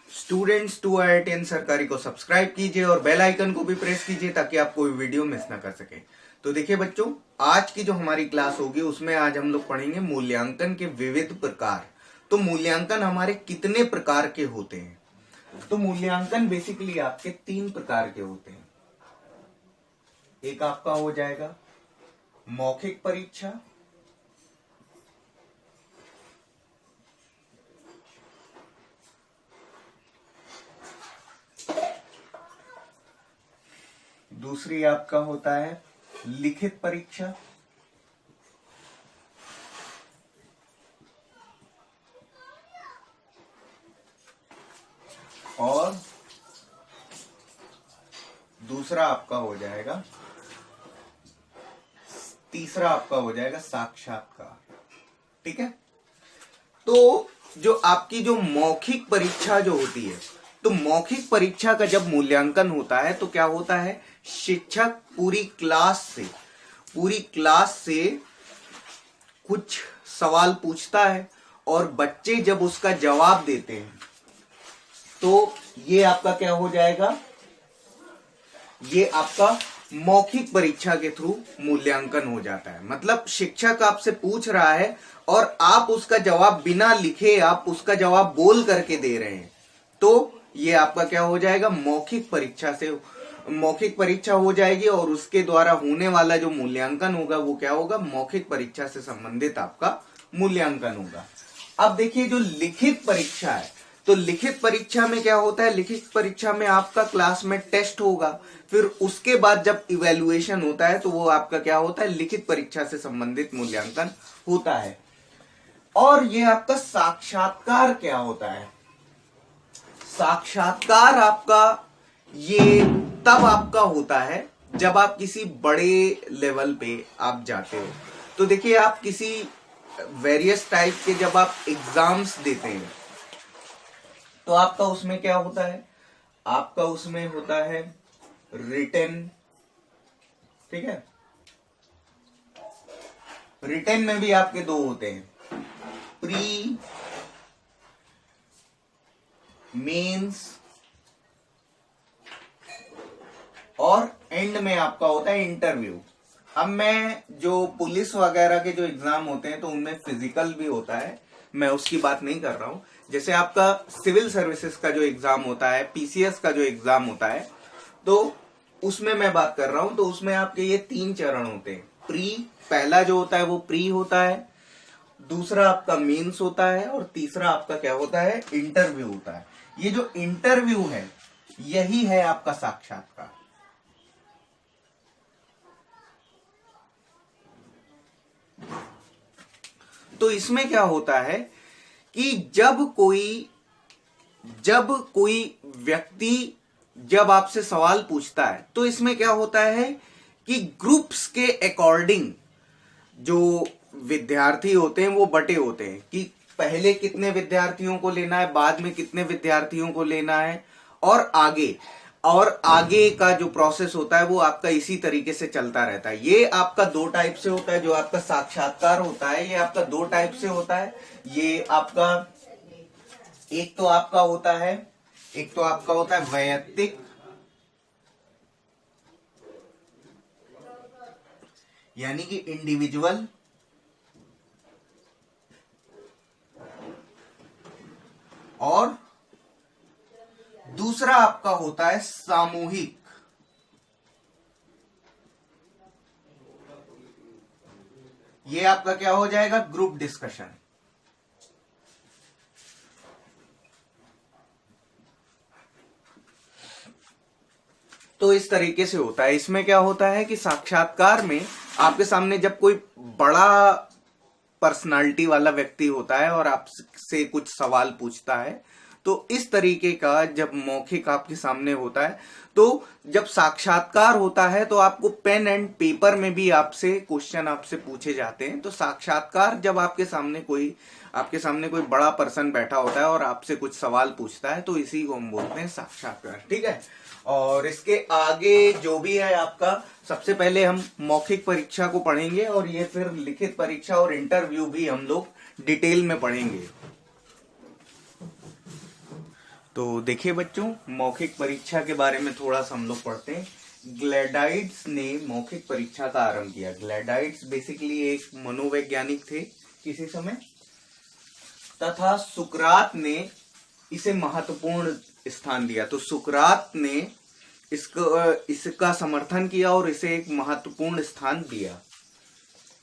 Students to IITN सरकारी को subscribe कीजिए और बेल आइकन को भी प्रेस कीजिए ताकि आप कोई वीडियो मिस ना कर सके। तो देखिए बच्चों, आज की जो हमारी क्लास होगी उसमें आज हम लोग पढ़ेंगे मूल्यांकन के विविध प्रकार। तो मूल्यांकन हमारे कितने प्रकार के होते हैं? तो मूल्यांकन बेसिकली आपके 3 प्रकार के होते हैं। एक आपका हो जाएगा मौखिक परीक्षा, दूसरी आपका होता है लिखित परीक्षा, और दूसरा आपका हो जाएगा, तीसरा आपका हो जाएगा साक्षात्कार। ठीक है। तो जो आपकी जो मौखिक परीक्षा जो होती है, तो मौखिक परीक्षा का जब मूल्यांकन होता है तो क्या होता है, शिक्षक पूरी क्लास से कुछ सवाल पूछता है और बच्चे जब उसका जवाब देते हैं तो ये आपका क्या हो जाएगा, ये आपका मौखिक परीक्षा के थ्रू मूल्यांकन हो जाता है। मतलब शिक्षक आपसे पूछ रहा है और आप उसका जवाब बिना लिखे आप उसका जवाब बोल करके दे रहे हैं, तो ये आपका क्या हो जाएगा, मौखिक परीक्षा हो जाएगी और उसके द्वारा होने वाला जो मूल्यांकन होगा वो क्या होगा, मौखिक परीक्षा से संबंधित आपका मूल्यांकन होगा। अब देखिए जो लिखित परीक्षा है, तो लिखित परीक्षा में क्या होता है, लिखित परीक्षा में आपका क्लास में टेस्ट होगा, फिर उसके बाद जब इवैल्यूएशन होता है तो वो आपका क्या होता है, लिखित परीक्षा से संबंधित मूल्यांकन होता है। और ये आपका साक्षात्कार क्या होता है, साक्षात्कार आपका ये तब आपका होता है जब आप किसी बड़े लेवल पे आप जाते हो। तो देखिए आप किसी वेरियस टाइप के जब आप एग्जाम्स देते हैं तो आपका उसमें क्या होता है, आपका उसमें होता है रिटन। ठीक है। रिटन में भी आपके 2 होते हैं, प्री मेंस और एंड में आपका होता है इंटरव्यू। अब मैं जो पुलिस वगैरह के जो एग्जाम होते हैं तो उनमें फिजिकल भी होता है, मैं उसकी बात नहीं कर रहा हूं। जैसे आपका सिविल सर्विसेज का जो एग्जाम होता है, PCS का जो एग्जाम होता है, तो उसमें मैं बात कर रहा हूं। तो उसमें आपके ये 3 चरण होते हैं। पहला जो होता है वो प्री होता है, दूसरा आपका मेंस होता है और तीसरा आपका क्या होता है, इंटरव्यू होता है। ये जो इंटरव्यू है यही है आपका साक्षात्कार। तो इसमें क्या होता है कि जब कोई व्यक्ति जब आपसे सवाल पूछता है तो इसमें क्या होता है कि ग्रुप्स के अकॉर्डिंग जो विद्यार्थी होते हैं वो बटे होते हैं कि पहले कितने विद्यार्थियों को लेना है, बाद में कितने विद्यार्थियों को लेना है, और आगे का जो प्रोसेस होता है वो आपका इसी तरीके से चलता रहता है। ये आपका 2 टाइप से होता है। जो आपका साक्षात्कार होता है ये आपका 2 टाइप से होता है। ये आपका एक तो आपका होता है वैयक्तिक, यानी कि इंडिविजुअल, और दूसरा आपका होता है सामूहिक। ये आपका क्या हो जाएगा, ग्रुप डिस्कशन। तो इस तरीके से होता है। इसमें क्या होता है कि साक्षात्कार में आपके सामने जब कोई बड़ा पर्सनालिटी वाला व्यक्ति होता है और आपसे कुछ सवाल पूछता है, तो इस तरीके का जब मौखिक आपके सामने होता है, तो जब साक्षात्कार होता है तो आपको पेन एंड पेपर में भी आपसे क्वेश्चन आपसे पूछे जाते हैं। तो साक्षात्कार जब आपके सामने कोई बड़ा पर्सन बैठा होता है और आपसे कुछ सवाल पूछता है तो इसी को हम बोलते हैं साक्षात्कार। ठीक है। और इसके आगे जो भी है आपका, सबसे पहले हम मौखिक परीक्षा को पढ़ेंगे और ये फिर लिखित परीक्षा और इंटरव्यू भी हम लोग डिटेल में पढ़ेंगे। तो देखिए बच्चों, मौखिक परीक्षा के बारे में थोड़ा सा हम लोग पढ़ते हैं। ग्लैडाइट्स ने मौखिक परीक्षा का आरंभ किया। ग्लैडाइट्स बेसिकली एक मनोवैज्ञानिक थे किसी समय, तथा सुकरात ने इसे महत्वपूर्ण स्थान दिया। तो सुकरात ने इसका समर्थन किया और इसे एक महत्वपूर्ण स्थान दिया।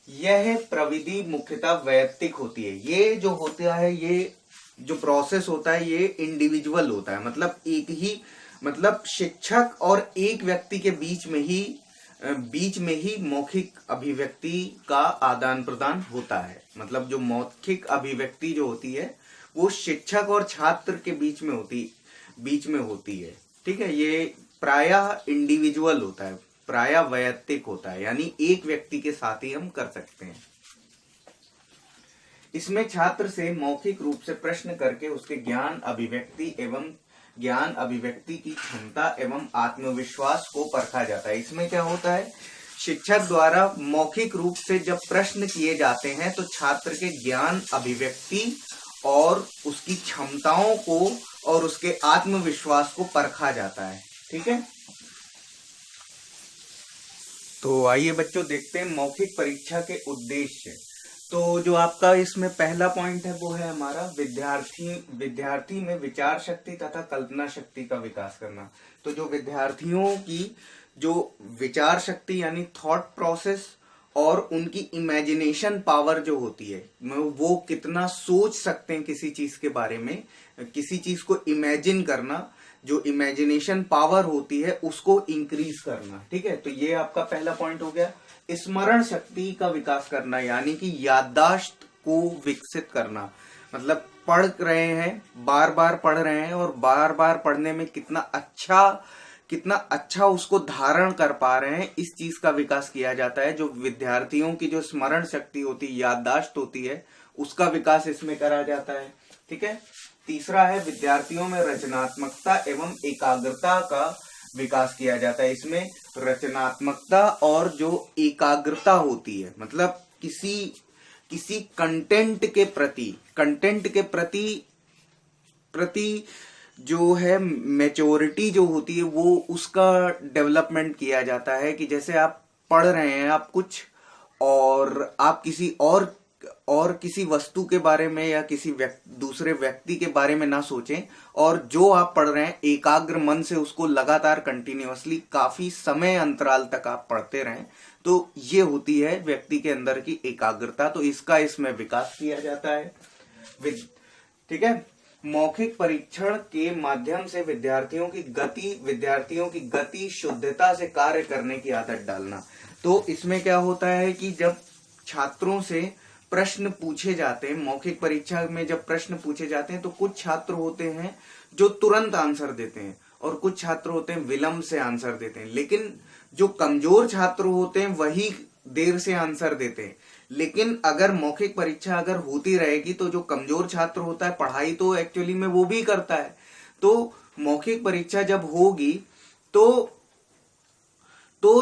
यह प्रविधि मुख्यतः वैयक्तिक होती है। ये जो होता है, ये जो प्रोसेस होता है, ये इंडिविजुअल होता है। मतलब शिक्षक और एक व्यक्ति के बीच में ही मौखिक अभिव्यक्ति का आदान प्रदान होता है। मतलब जो मौखिक अभिव्यक्ति जो होती है वो शिक्षक और छात्र के बीच में होती है। ठीक है, ये प्रायः इंडिविजुअल होता है, प्रायः वैयक्तिक होता है, यानी एक व्यक्ति के साथ ही हम कर सकते हैं। इसमें छात्र से मौखिक रूप से प्रश्न करके उसके ज्ञान अभिव्यक्ति की क्षमता एवं आत्मविश्वास को परखा जाता है। इसमें क्या होता है, शिक्षक द्वारा मौखिक रूप से जब प्रश्न किए जाते हैं तो छात्र के ज्ञान अभिव्यक्ति और उसकी क्षमताओं को और उसके आत्मविश्वास को परखा जाता है। ठीक है, तो आइए बच्चों देखते हैं मौखिक परीक्षा के उद्देश्य। तो जो आपका इसमें पहला पॉइंट है वो है हमारा विद्यार्थी में विचार शक्ति तथा कल्पना शक्ति का विकास करना। तो जो विद्यार्थियों की जो विचार शक्ति यानी थॉट प्रोसेस और उनकी इमेजिनेशन पावर जो होती है, वो कितना सोच सकते हैं किसी चीज के बारे में, किसी चीज को इमेजिन करना, जो इमेजिनेशन पावर होती है उसको इंक्रीज करना। ठीक है, तो ये आपका पहला पॉइंट हो गया। स्मरण शक्ति का विकास करना यानी कि याददाश्त को विकसित करना। मतलब पढ़ रहे हैं, बार बार पढ़ रहे हैं और बार बार पढ़ने में कितना अच्छा उसको धारण कर पा रहे हैं, इस चीज का विकास किया जाता है। जो विद्यार्थियों की जो स्मरण शक्ति होती है, याददाश्त होती है, उसका विकास इसमें करा जाता है। ठीक है, तीसरा है विद्यार्थियों में रचनात्मकता एवं एकाग्रता का विकास किया जाता है। इसमें रचनात्मकता और जो एकाग्रता होती है, मतलब किसी कंटेंट के प्रति जो है मैच्योरिटी जो होती है वो उसका डेवलपमेंट किया जाता है। कि जैसे आप पढ़ रहे हैं आप कुछ और आप किसी और किसी वस्तु के बारे में या किसी दूसरे व्यक्ति के बारे में ना सोचें, और जो आप पढ़ रहे हैं एकाग्र मन से उसको लगातार कंटिन्यूअसली काफी समय अंतराल तक आप पढ़ते रहें, तो ये होती है व्यक्ति के अंदर की एकाग्रता। तो इसका इसमें विकास किया जाता है। ठीक है, मौखिक परीक्षण के माध्यम से विद्यार्थियों की गति शुद्धता से कार्य करने की आदत डालना। तो इसमें क्या होता है कि जब छात्रों से प्रश्न पूछे जाते हैं, मौखिक परीक्षा में जब प्रश्न पूछे जाते हैं, तो कुछ छात्र होते हैं जो तुरंत आंसर देते हैं और कुछ छात्र होते हैं विलंब से आंसर देते हैं। लेकिन जो कमजोर छात्र होते हैं वही देर से आंसर देते हैं। लेकिन अगर मौखिक परीक्षा अगर होती रहेगी तो जो कमजोर छात्र होता है पढ़ाई तो एक्चुअली में वो भी करता है। तो मौखिक परीक्षा जब होगी तो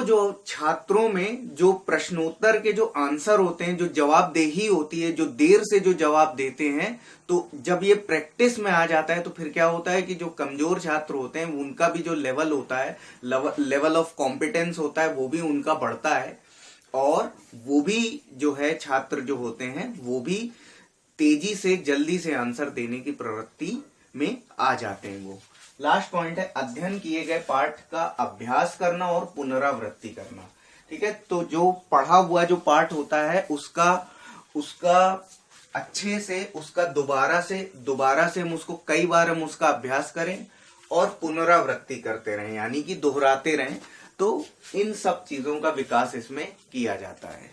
जो छात्रों में जो प्रश्नोत्तर के जो आंसर होते हैं, जो जवाबदेही होती है, जो देर से जो जवाब देते हैं, तो जब ये प्रैक्टिस में आ जाता है तो फिर क्या होता है कि जो कमजोर छात्र होते हैं उनका भी जो लेवल होता है, लेवल ऑफ कॉम्पिटेंस होता है, वो भी उनका बढ़ता है। और वो भी जो है छात्र जो होते हैं वो भी तेजी से जल्दी से आंसर देने की प्रवृत्ति में आ जाते हैं। वो लास्ट पॉइंट है अध्ययन किए गए पाठ का अभ्यास करना और पुनरावृत्ति करना। ठीक है, तो जो पढ़ा हुआ जो पाठ होता है उसका अच्छे से उसका दोबारा से हम उसको कई बार हम उसका अभ्यास करें और पुनरावृत्ति करते रहें, यानी कि दोहराते रहें। तो इन सब चीजों का विकास इसमें किया जाता है।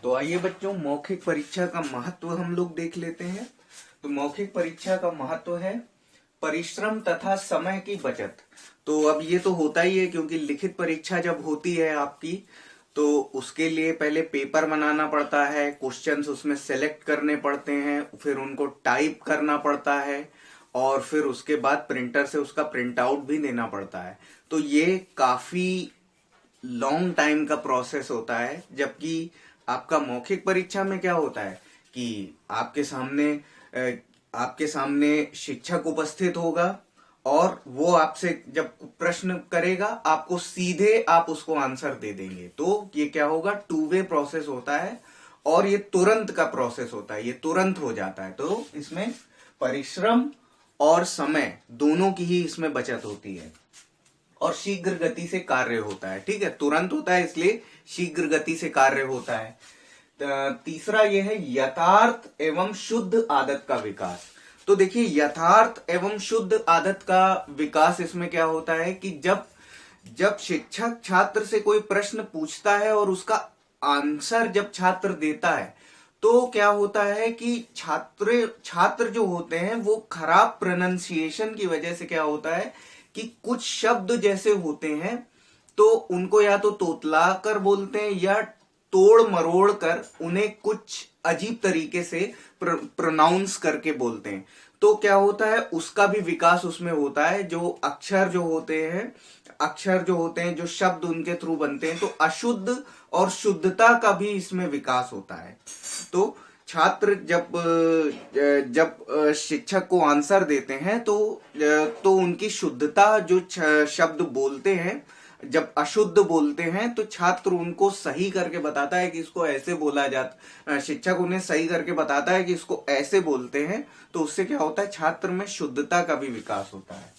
तो आइए बच्चों मौखिक परीक्षा का महत्व हम लोग देख लेते हैं। तो मौखिक परीक्षा का महत्व है परिश्रम तथा समय की बचत। तो अब ये तो होता ही है, क्योंकि लिखित परीक्षा जब होती है आपकी तो उसके लिए पहले पेपर बनाना पड़ता है, क्वेश्चंस उसमें सेलेक्ट करने पड़ते हैं, फिर उनको टाइप करना पड़ता है और फिर उसके बाद प्रिंटर से उसका प्रिंट आउट भी देना पड़ता है। तो ये काफी लॉन्ग टाइम का प्रोसेस होता है। जबकि आपका मौखिक परीक्षा में क्या होता है कि आपके सामने आपके सामने शिक्षक उपस्थित होगा और वो आपसे जब प्रश्न करेगा आपको सीधे आप उसको आंसर दे देंगे। तो ये क्या होगा, टू वे प्रोसेस होता है और ये तुरंत का प्रोसेस होता है, ये तुरंत हो जाता है। तो इसमें परिश्रम और समय दोनों की ही इसमें बचत होती है और शीघ्र गति से कार्य होता है। ठीक है, तुरंत होता है इसलिए शीघ्र गति से कार्य होता है। तीसरा यह है यथार्थ एवं शुद्ध आदत का विकास। तो देखिए यथार्थ एवं शुद्ध आदत का विकास इसमें क्या होता है कि जब शिक्षक छात्र से कोई प्रश्न पूछता है और उसका आंसर जब छात्र देता है तो क्या होता है कि छात्र जो होते हैं वो खराब प्रोनाउंसिएशन की वजह से क्या होता है कि कुछ शब्द जैसे होते हैं तो उनको या तो तोतला कर बोलते हैं या तोड़ मरोड़ कर उन्हें कुछ अजीब तरीके से प्रोनाउंस करके बोलते हैं। तो क्या होता है उसका भी विकास उसमें होता है। जो अक्षर जो होते हैं जो शब्द उनके थ्रू बनते हैं, तो अशुद्ध और शुद्धता का भी इसमें विकास होता है। तो छात्र जब शिक्षक को आंसर देते हैं तो उनकी शुद्धता जो शब्द बोलते हैं, जब अशुद्ध बोलते हैं तो छात्र उनको सही करके बताता है कि इसको ऐसे बोला जाता, शिक्षक उन्हें सही करके बताता है कि इसको ऐसे बोलते हैं। तो उससे क्या होता है, छात्र में शुद्धता का भी विकास होता है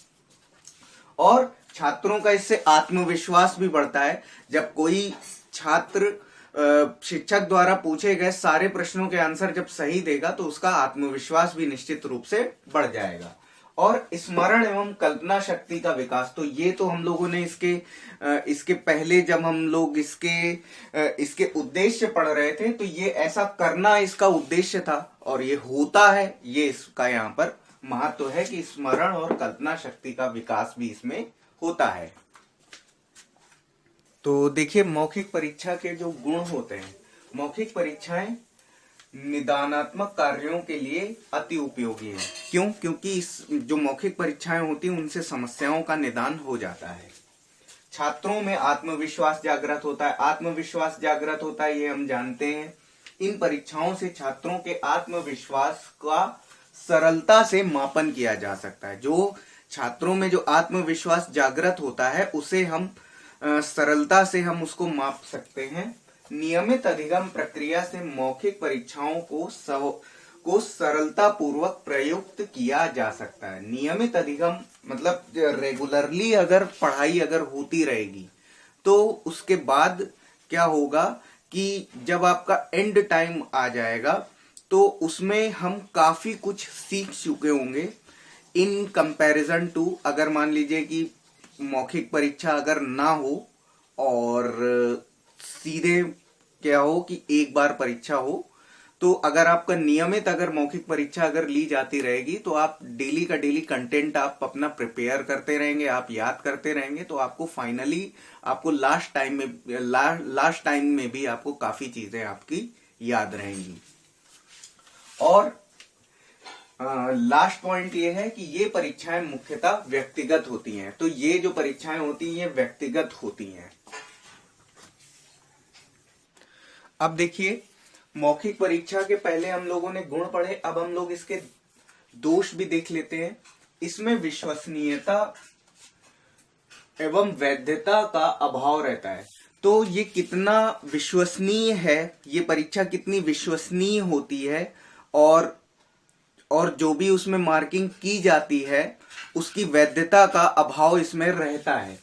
और छात्रों का इससे आत्मविश्वास भी बढ़ता है। जब कोई छात्र शिक्षक द्वारा पूछे गए सारे प्रश्नों के आंसर जब सही देगा तो उसका आत्मविश्वास भी निश्चित रूप से बढ़ जाएगा। और स्मरण एवं कल्पना शक्ति का विकास, तो ये तो हम लोगों ने इसके पहले जब हम लोग इसके उद्देश्य पढ़ रहे थे तो ये ऐसा करना इसका उद्देश्य था और ये होता है, ये इसका यहाँ पर महत्व है कि स्मरण और कल्पना शक्ति का विकास भी इसमें होता है। तो देखिए मौखिक परीक्षा के जो गुण होते हैं, मौखिक परीक्षाएं निदानात्मक कार्यों के लिए अति उपयोगी है। क्यों? क्योंकि इस जो मौखिक परीक्षाएं होती हैं उनसे समस्याओं का निदान हो जाता है। छात्रों में आत्मविश्वास जागृत होता है। आत्मविश्वास जागृत होता है ये हम जानते हैं। इन परीक्षाओं से छात्रों के आत्मविश्वास का सरलता से मापन किया जा सकता है। जो छात्रों में जो आत्मविश्वास जागृत होता है उसे हम सरलता से हम उसको माप सकते हैं। नियमित अधिगम प्रक्रिया से मौखिक परीक्षाओं को सरलता पूर्वक प्रयुक्त किया जा सकता है। नियमित अधिगम मतलब रेगुलरली अगर पढ़ाई अगर होती रहेगी तो उसके बाद क्या होगा कि जब आपका एंड टाइम आ जाएगा तो उसमें हम काफी कुछ सीख चुके होंगे इन कंपैरिजन टू, अगर मान लीजिए कि मौखिक परीक्षा अगर ना हो और सीधे क्या हो कि एक बार परीक्षा हो, तो अगर आपका नियमित अगर मौखिक परीक्षा अगर ली जाती रहेगी तो आप डेली का डेली कंटेंट आप अपना प्रिपेयर करते रहेंगे, आप याद करते रहेंगे, तो आपको फाइनली आपको लास्ट टाइम में भी आपको काफी चीजें आपकी याद रहेंगी। और लास्ट पॉइंट ये है कि ये परीक्षाएं मुख्यतः व्यक्तिगत होती हैं। तो ये जो परीक्षाएं होती हैं ये व्यक्तिगत होती हैं। अब देखिए मौखिक परीक्षा के पहले हम लोगों ने गुण पढ़े, अब हम लोग इसके दोष भी देख लेते हैं। इसमें विश्वसनीयता एवं वैधता का अभाव रहता है। तो ये कितना विश्वसनीय है, ये परीक्षा कितनी विश्वसनीय होती है और जो भी उसमें मार्किंग की जाती है उसकी वैधता का अभाव इसमें रहता है।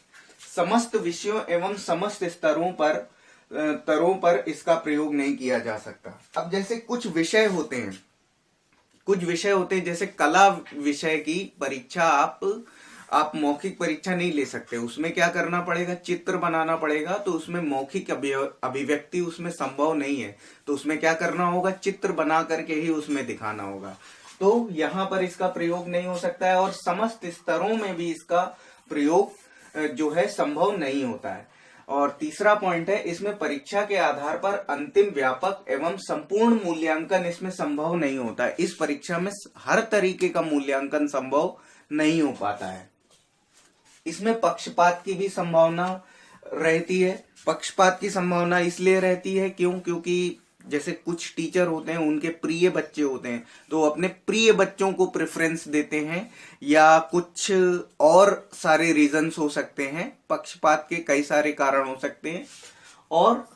समस्त विषयों एवं समस्त स्तरों पर इसका प्रयोग नहीं किया जा सकता। अब जैसे कुछ विषय होते हैं जैसे कला विषय की परीक्षा आप मौखिक परीक्षा नहीं ले सकते। उसमें क्या करना पड़ेगा, चित्र बनाना पड़ेगा। तो उसमें मौखिक अभिव्यक्ति उसमें संभव नहीं है, तो उसमें क्या करना होगा, चित्र बना करके ही उसमें दिखाना होगा। तो यहां पर इसका प्रयोग नहीं हो सकता है और समस्त स्तरों में भी इसका प्रयोग जो है संभव नहीं होता है। और तीसरा पॉइंट है, इसमें परीक्षा के आधार पर अंतिम व्यापक एवं संपूर्ण मूल्यांकन इसमें संभव नहीं होता है। इस परीक्षा में हर तरीके का मूल्यांकन संभव नहीं हो पाता है। इसमें पक्षपात की भी संभावना रहती है। पक्षपात की संभावना इसलिए रहती है क्योंकि जैसे कुछ टीचर होते हैं उनके प्रिय बच्चे होते हैं तो अपने प्रिय बच्चों को प्रेफरेंस देते हैं, या कुछ और सारे रीजंस हो सकते हैं, पक्षपात के कई सारे कारण हो सकते हैं। और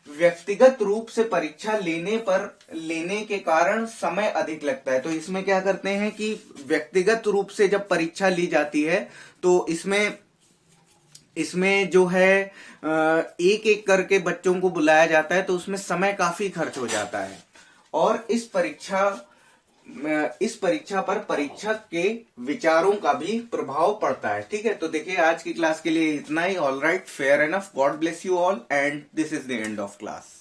व्यक्तिगत रूप से परीक्षा लेने के कारण समय अधिक लगता है। तो इसमें क्या करते हैं कि व्यक्तिगत रूप से जब परीक्षा ली जाती है तो इसमें जो है एक एक करके बच्चों को बुलाया जाता है, तो उसमें समय काफी खर्च हो जाता है। और इस परीक्षा पर परीक्षक के विचारों का भी प्रभाव पड़ता है। ठीक है, तो देखिए आज की क्लास के लिए इतना ही। All right, fair enough, God bless you all, and this is the end of class.